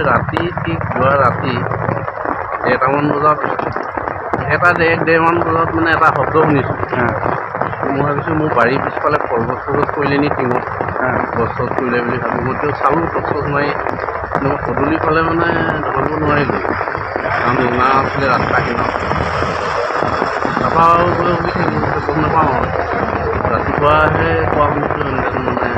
ৰাতি ঠিক যোৱা ৰাতি 1টামান বজাত ডেৰমান বজাত মানে এটা শব্দ শুনিছোঁ। মই ভাবিছোঁ মোৰ বাৰীৰ পিছফালে কলগছ চলগছ কৰিলে নি টিঙত গছ চছ কৰিলে বুলি ভাবি মই চালোঁ গছ চছ মাৰি মই পদূলি ফালে মানে ধৰিব নোৱাৰিলোঁ কাৰণ উঙা আছিলে ৰাস্তা কিনাৰত। তাৰপৰা আৰু গৈ উঠি থাকিলোঁ গম নাপাওঁ আৰু ৰাতিপুৱাহে কোৱা শুনিছোঁ এনেকৈ মানে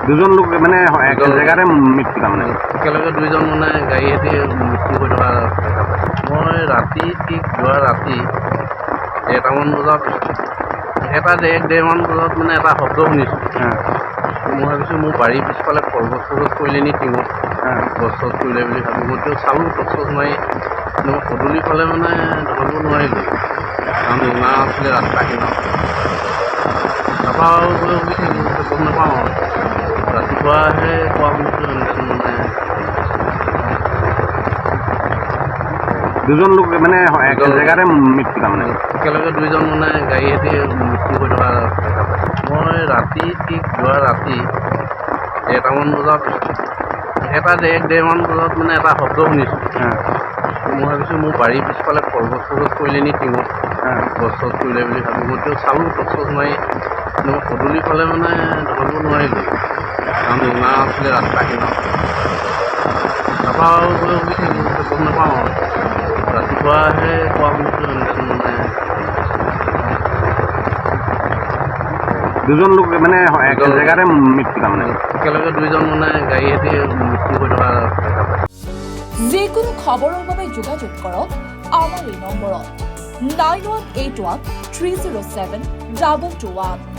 দুজন লোক মানে একে জেগাতে মৃত্যু তাৰমানে একেলগে দুইজন মানে গাড়ীয়েদি মৃত্যু হৈ থকা দেখা পাইছোঁ। মই ৰাতি ঠিক যোৱা ৰাতি 1টামান বজাত ডেৰমান বজাত মানে এটা শব্দ শুনিছোঁ। মই ভাবিছোঁ মোৰ বাৰীৰ পিছফালে কলগছ চলগছ কৰিলে নি টিঙত গছ চছ কৰিলে বুলি ভাবি মই চালোঁ গছ চছ মাৰি মই পদূলি ফালে মানে ধৰিব নোৱাৰিলোঁ কাৰণ উঙা আছিলে ৰাস্তা কিনাৰত। তাৰপৰা আৰু গৈ উঠি থাকিলোঁ গম নাপাওঁ আৰু ৰাতিপুৱাহে কোৱা শুনিছোঁ এনেকৈ মানে দুজন লোক মানে একে জেগাতে মৃত্যু তাৰমানে একেলগে দুইজন মানে গাড়ীয়েদি মৃত্যু হৈ থকা দেখা পাইছোঁ। মই ৰাতি ঠিক যোৱা ৰাতি 1টামান বজাত ডেৰমান বজাত মানে এটা শব্দ শুনিছোঁ। মই ভাবিছোঁ মোৰ বাৰীৰ পিছফালে কলগছ চলগছ কৰিলে নি টিঙত গছ চছ কৰিলে বুলি ভাবি মই চালোঁ গছ চছ মাৰি মই পদূলি ফালে মানে ধৰিব নোৱাৰিলোঁ কাৰণ উঙা আছিলে ৰাস্তা কিনাৰত। তাৰপৰা আৰু গৈ উঠি থাকিলোঁ গম নাপাওঁ আৰু ৰাতিপুৱাহে কোৱা শুনিছোঁ এনেকৈ মানে দুজন লোক মানে একে জেগাতে মৃত্যু তাৰমানে একেলগে দুইজন মানে গাড়ীয়েদি মৃত্যু হৈ থকা দেখা পাইছোঁ। যিকোনো খবৰৰ বাবে যোগাযোগ কৰক আমাৰ এই নম্বৰত 9181 307 2221।